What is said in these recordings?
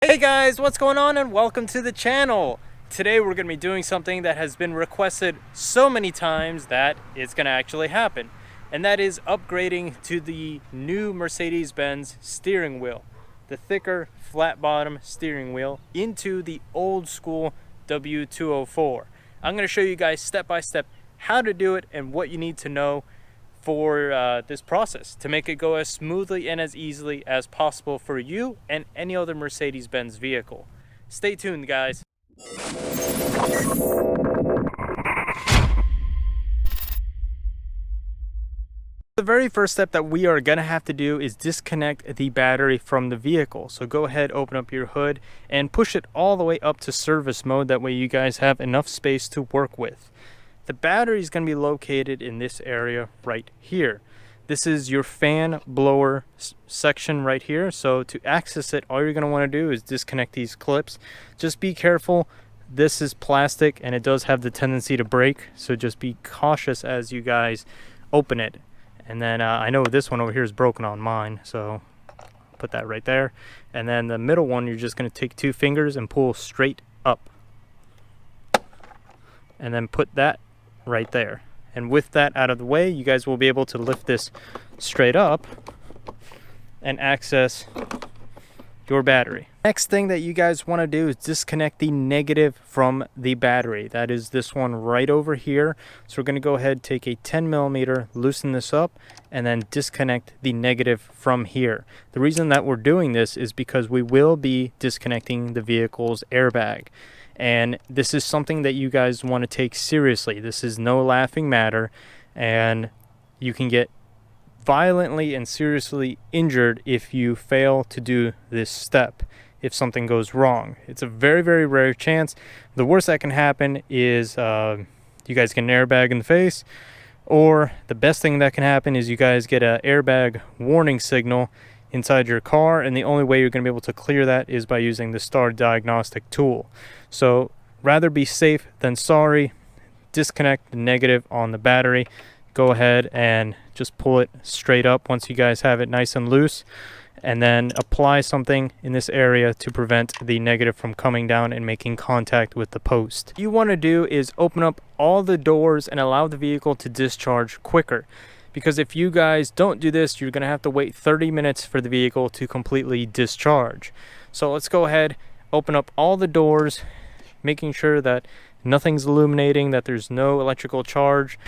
Hey guys, what's going on and welcome to the channel. Today we're going to be doing something that has been requested so many times that it's going to actually happen. And that is upgrading to the new Mercedes-Benz steering wheel. The thicker, flat bottom steering wheel into the old school W204. I'm going to show you guys step by step how to do it and what you need to know for this process to make it go as smoothly and as easily as possible for you and any other Mercedes-Benz vehicle. Stay tuned, guys. The very first step that we are going to have to do is disconnect the battery from the vehicle. So go ahead, open up your hood and push it all the way up to service mode. That way you guys have enough space to work with. The battery is going to be located in this area right here. This is your fan blower section right here. So to access it, all you're going to want to do is disconnect these clips. Just be careful. This is plastic and it does have the tendency to break. So just be cautious as you guys open it. And then I know this one over here is broken on mine. So put that right there. And then the middle one, you're just going to take 2 fingers and pull straight up. And then put that right there. And with that out of the way, you guys will be able to lift this straight up and access your battery. Next thing that you guys want to do is disconnect the negative from the battery. That is this one right over here. So we're going to go ahead, take a 10mm, loosen this up, and then disconnect the negative from here. The reason that we're doing this is because we will be disconnecting the vehicle's airbag. And this is something that you guys want to take seriously. This is no laughing matter, and you can get violently and seriously injured if you fail to do this step. If something goes wrong, it's a very, very rare chance. The worst that can happen is you guys get an airbag in the face, or the best thing that can happen is you guys get an airbag warning signal inside your car, and the only way you're going to be able to clear that is by using the star diagnostic tool. So rather be safe than sorry. Disconnect the negative on the battery. Go ahead and just pull it straight up once you guys have it nice and loose, and then apply something in this area to prevent the negative from coming down and making contact with the post. What you want to do is open up all the doors and allow the vehicle to discharge quicker. Because if you guys don't do this, you're going to have to wait 30 minutes for the vehicle to completely discharge. So let's go ahead, open up all the doors, making sure that nothing's illuminating, that there's no electrical charge.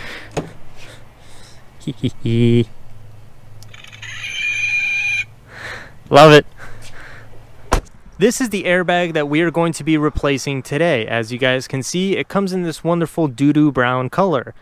Love it. This is the airbag that we are going to be replacing today. As you guys can see, it comes in this wonderful doo-doo brown color.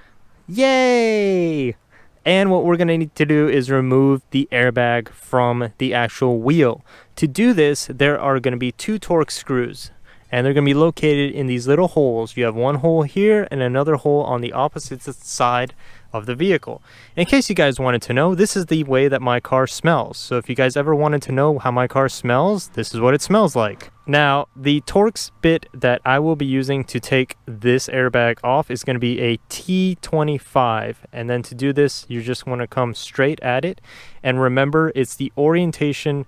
Yay! And what we're going to need to do is remove the airbag from the actual wheel. To do this, there are going to be 2 Torx screws, and they're going to be located in these little holes. You have one hole here and another hole on the opposite side of the vehicle. In case you guys wanted to know, this is the way that my car smells. So if you guys ever wanted to know how my car smells, this is what it smells like. Now, the Torx bit that I will be using to take this airbag off is going to be a T25. And then to do this, you just want to come straight at it. And remember, it's the orientation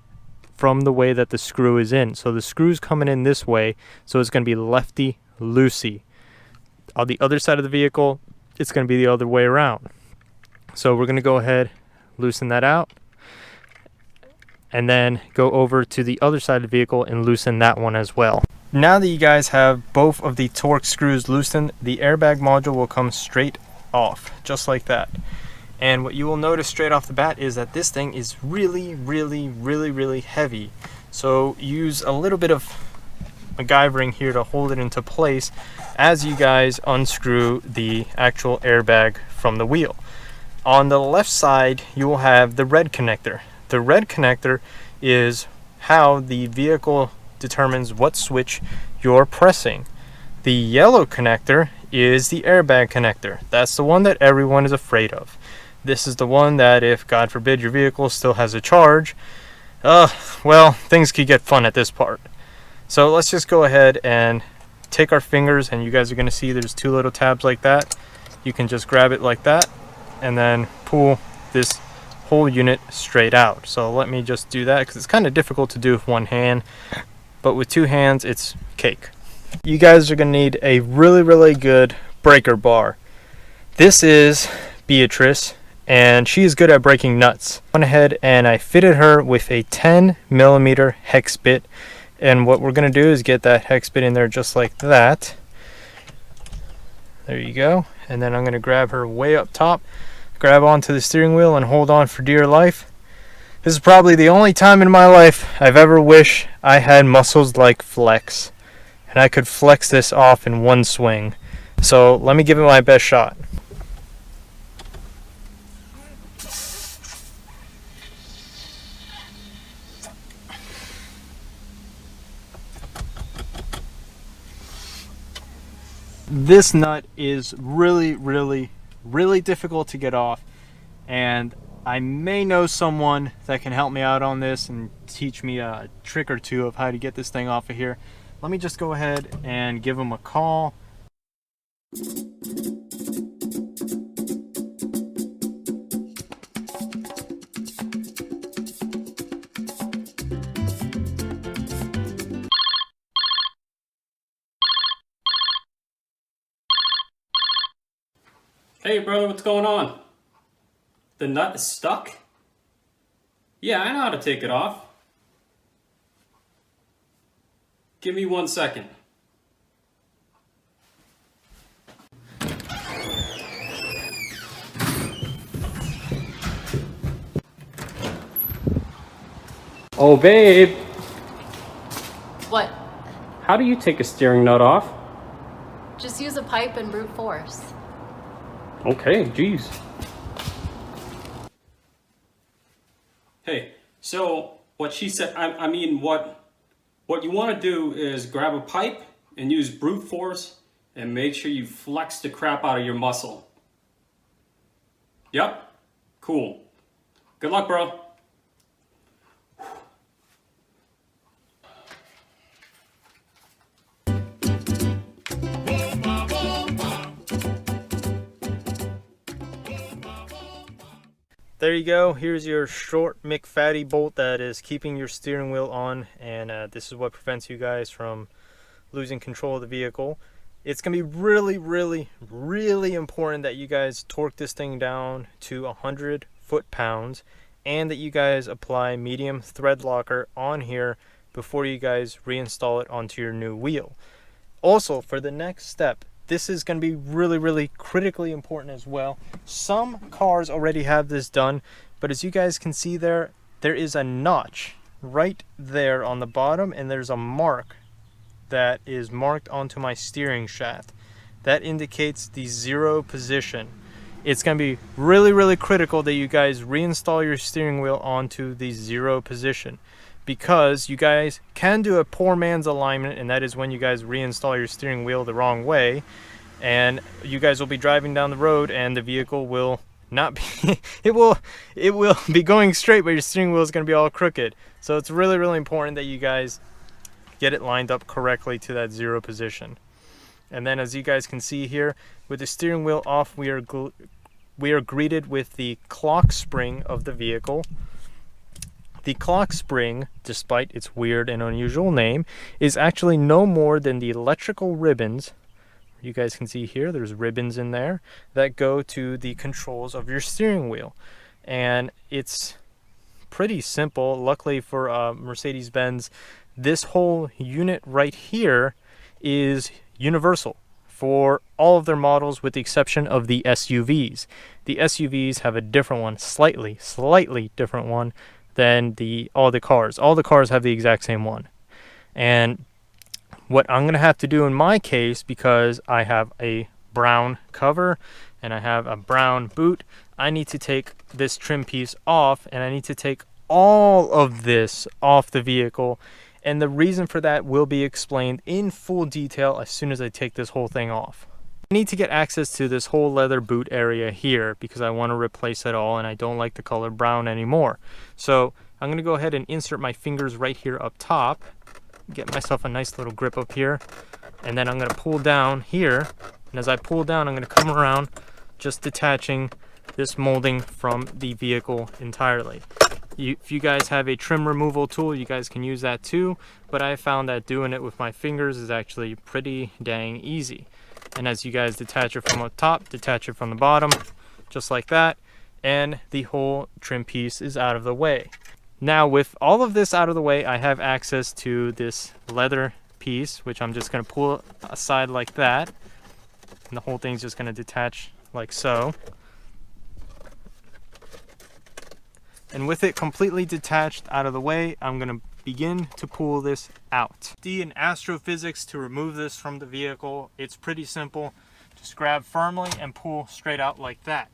from the way that the screw is in. So the screw's coming in this way, so it's going to be lefty-loosey. On the other side of the vehicle, it's going to be the other way around. So we're going to go ahead, loosen that out, and then go over to the other side of the vehicle and loosen that one as well. Now that you guys have both of the Torx screws loosened, the airbag module will come straight off, just like that. And what you will notice straight off the bat is that this thing is really, really, really, really heavy. So use a little bit of MacGyvering here to hold it into place as you guys unscrew the actual airbag from the wheel. On the left side, you will have the red connector. The red connector is how the vehicle determines what switch you're pressing. The yellow connector is the airbag connector. That's the one that everyone is afraid of. This is the one that if, God forbid, your vehicle still has a charge, well, things could get fun at this part. So let's just go ahead and take our fingers, and you guys are going to see there's 2 little tabs like that. You can just grab it like that and then pull this whole unit straight out. So let me just do that because it's kind of difficult to do with one hand. but with 2 hands it's cake. You guys are going to need a really good breaker bar. This is Beatrice, and she is good at breaking nuts. I went ahead and I fitted her with a 10mm hex bit, and what we're going to do is get that hex bit in there just like that. There you go. And then I'm going to grab her way up top, grab onto the steering wheel and hold on for dear life. This is probably the only time in my life I've ever wished I had muscles like Flex, and I could flex this off in one swing. So let me give it my best shot. This nut is really difficult to get off, and I may know someone that can help me out on this and teach me a trick or two of how to get this thing off of here. Let me just go ahead and give them a call. Hey brother, what's going on? The nut is stuck? Yeah, I know how to take it off. Give me 1 second. Oh babe! What? How do you take a steering nut off? Just use a pipe and brute force. Okay, geez. Hey, so what she said, I mean, what you want to do is grab a pipe and use brute force and make sure you flex the crap out of your muscle. Yep, cool. Good luck, bro. There you go. Here's your short McFatty bolt that is keeping your steering wheel on, and this is what prevents you guys from losing control of the vehicle. It's going to be really important that you guys torque this thing down to 100 foot-pounds, and that you guys apply medium thread locker on here before you guys reinstall it onto your new wheel. Also, for the next step, this is going to be really critically important as well. Some cars already have this done, but as you guys can see there is a notch right there on the bottom, and there's a mark that is marked onto my steering shaft. That indicates the 0 position. It's going to be really critical that you guys reinstall your steering wheel onto the 0 position, because you guys can do a poor man's alignment, and that is when you guys reinstall your steering wheel the wrong way, and you guys will be driving down the road and the vehicle will not be it will be going straight, but your steering wheel is going to be all crooked. So it's really important that you guys get it lined up correctly to that 0 position. And then, as you guys can see here, with the steering wheel off, we are greeted with the clock spring of the vehicle. The clock spring, despite its weird and unusual name, is actually no more than the electrical ribbons. You guys can see here, there's ribbons in there that go to the controls of your steering wheel. And it's pretty simple. Luckily for Mercedes-Benz, this whole unit right here is universal for all of their models, with the exception of the SUVs. The SUVs have a different one, slightly different one than all the cars. All the cars have the exact same one. And what I'm going to have to do in my case, because I have a brown cover and I have a brown boot, I need to take this trim piece off, and I need to take all of this off the vehicle. And the reason for that will be explained in full detail as soon as I take this whole thing off. I need to get access to this whole leather boot area here because I want to replace it all, and I don't like the color brown anymore. So I'm going to go ahead and insert my fingers right here up top, get myself a nice little grip up here, and then I'm going to pull down here, and as I pull down, I'm going to come around, just detaching this molding from the vehicle entirely. If you guys have a trim removal tool, you guys can use that too, but I found that doing it with my fingers is actually pretty dang easy. And as you guys detach it from the top, detach it from the bottom, just like that, and the whole trim piece is out of the way. Now with all of this out of the way, I have access to this leather piece, which I'm just going to pull aside like that, and the whole thing's just going to detach like so. And with it completely detached out of the way, I'm going to begin to pull this out. In astrophysics, to remove this from the vehicle, it's pretty simple. Just grab firmly and pull straight out like that.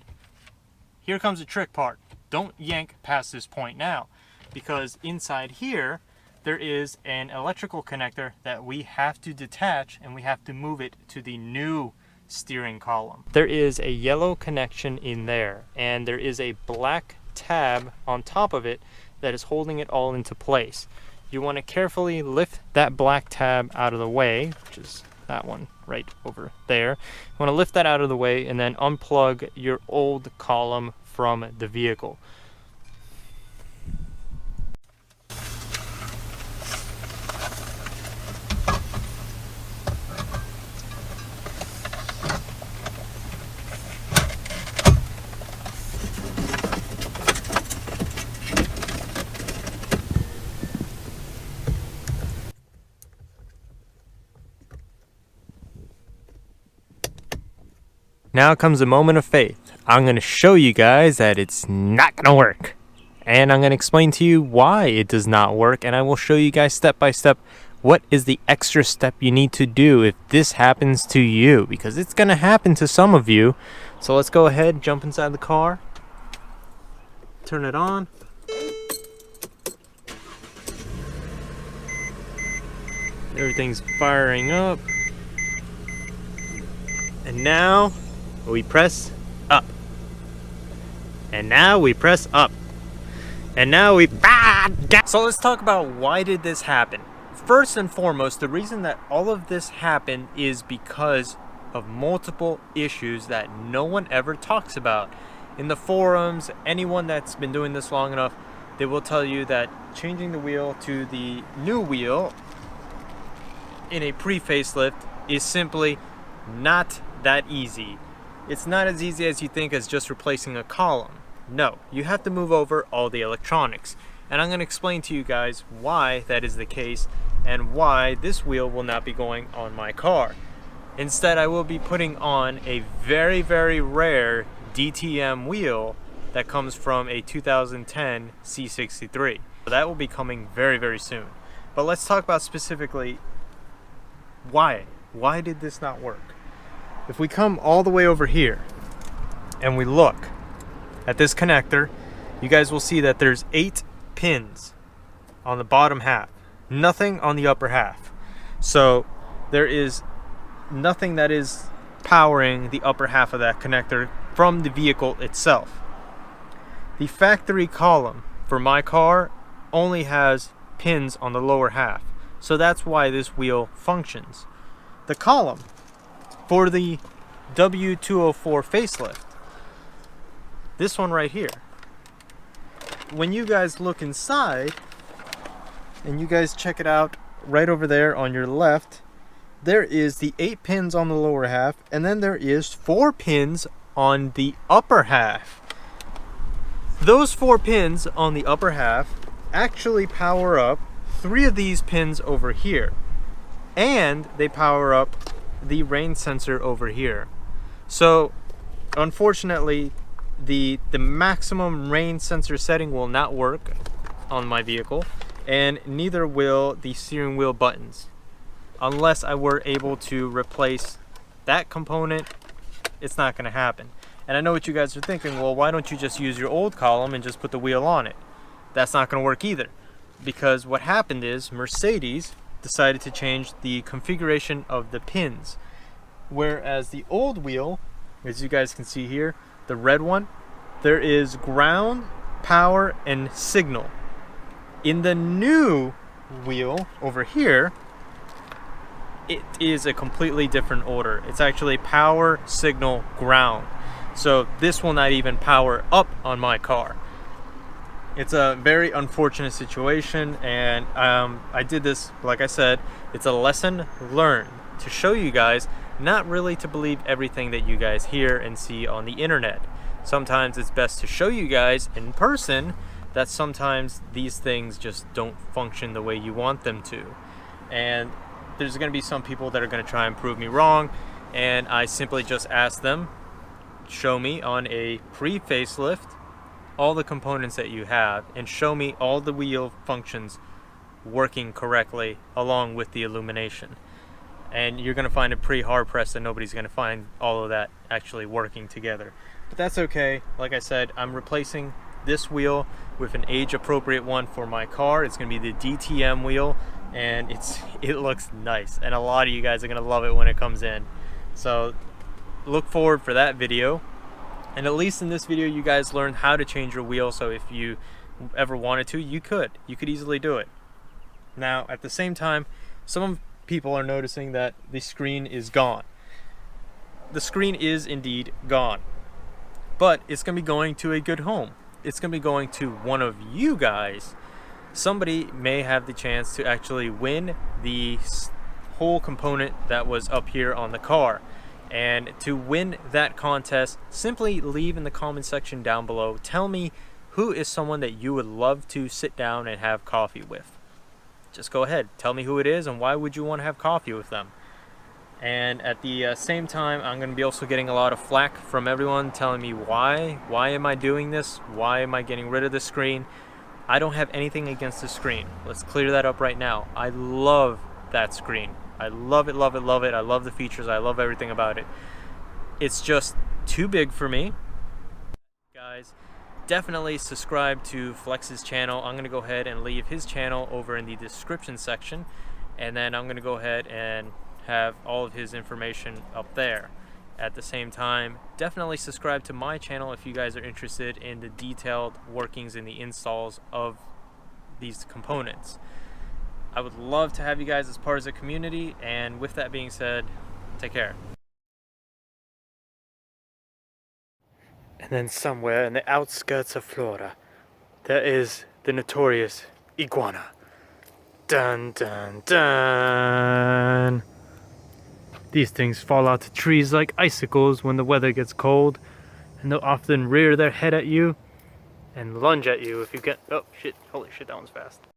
Here comes the trick part. Don't yank past this point now, because inside here there is an electrical connector that we have to detach, and we have to move it to the new steering column. There is a yellow connection in there, and there is a black tab on top of it that is holding it all into place. You want to carefully lift that black tab out of the way, which is that one right over there. You want to lift that out of the way and then unplug your old column from the vehicle. Now comes a moment of faith. I'm going to show you guys that it's not going to work. And I'm going to explain to you why it does not work. And I will show you guys step by step what is the extra step you need to do if this happens to you. Because it's going to happen to some of you. So let's go ahead, jump inside the car. Turn it on. Everything's firing up. And now we press up. And now we press up. And now we... So let's talk about why did this happen. First and foremost, the reason that all of this happened is because of multiple issues that no one ever talks about. In the forums, anyone that's been doing this long enough, they will tell you that changing the wheel to the new wheel in a pre-facelift is simply not that easy. It's not as easy as you think as just replacing a column. No, you have to move over all the electronics. And I'm going to explain to you guys why that is the case and why this wheel will not be going on my car. Instead, I will be putting on a very, very rare DTM wheel that comes from a 2010 C63. So that will be coming very, very soon. But let's talk about specifically why. Why did this not work? If we come all the way over here and we look at this connector, you guys will see that there's 8 pins on the bottom half, nothing on the upper half. So there is nothing that is powering the upper half of that connector from the vehicle itself. The factory column for my car only has pins on the lower half, so that's why this wheel functions. The column for the W204 facelift, this one right here, when you guys look inside and you guys check it out right over there on your left, there is the 8 pins on the lower half, and then there is 4 pins on the upper half. Those 4 pins on the upper half actually power up 3 of these pins over here, and they power up the rain sensor over here. So unfortunately the maximum rain sensor setting will not work on my vehicle, and neither will the steering wheel buttons. Unless I were able to replace that component, it's not going to happen. And I know what you guys are thinking, well, why don't you just use your old column and just put the wheel on it? That's not going to work either, because what happened is Mercedes decided to change the configuration of the pins. Whereas the old wheel, as you guys can see here, the red one, there is ground, power, and signal. In the new wheel over here, it is a completely different order. It's actually power, signal, ground. So this will not even power up on my car. It's a very unfortunate situation, and I did this, like I said, it's a lesson learned to show you guys not really to believe everything that you guys hear and see on the internet. Sometimes it's best to show you guys in person that sometimes these things just don't function the way you want them to. And there's going to be some people that are going to try and prove me wrong, and I simply just ask them, show me on a pre-facelift all the components that you have and show me all the wheel functions working correctly along with the illumination. And you're going to find it pretty hard pressed that nobody's going to find all of that actually working together. But that's okay. Like I said, I'm replacing this wheel with an age appropriate one for my car. It's going to be the DTM wheel, and it looks nice, and a lot of you guys are going to love it when it comes in. So look forward for that video. And at least in this video you guys learned how to change your wheel, so if you ever wanted to, you could easily do it. Now at the same time, some people are noticing that the screen is gone. The screen is indeed gone, but it's going to be going to a good home. It's going to be going to one of you guys. Somebody may have the chance to actually win the whole component that was up here on the car. And to win that contest, simply leave in the comment section down below. Tell me who is someone that you would love to sit down and have coffee with. Just go ahead, tell me who it is and why would you want to have coffee with them. And at the same time, I'm going to be also getting a lot of flack from everyone telling me why am I doing this? Why am I getting rid of the screen? I don't have anything against the screen. Let's clear that up right now. I love that screen. I love it, love it, love it. I love the features. I love everything about it. It's just too big for me. Guys, definitely subscribe to Flex's channel. I'm going to go ahead and leave his channel over in the description section. And then I'm going to go ahead and have all of his information up there. At the same time, definitely subscribe to my channel if you guys are interested in the detailed workings and the installs of these components. I would love to have you guys as part of the community, and with that being said, take care. And then somewhere in the outskirts of Florida, there is the notorious iguana. Dun dun dun! These things fall out of trees like icicles when the weather gets cold, and they'll often rear their head at you and lunge at you if you get... Oh shit, holy shit, that one's fast.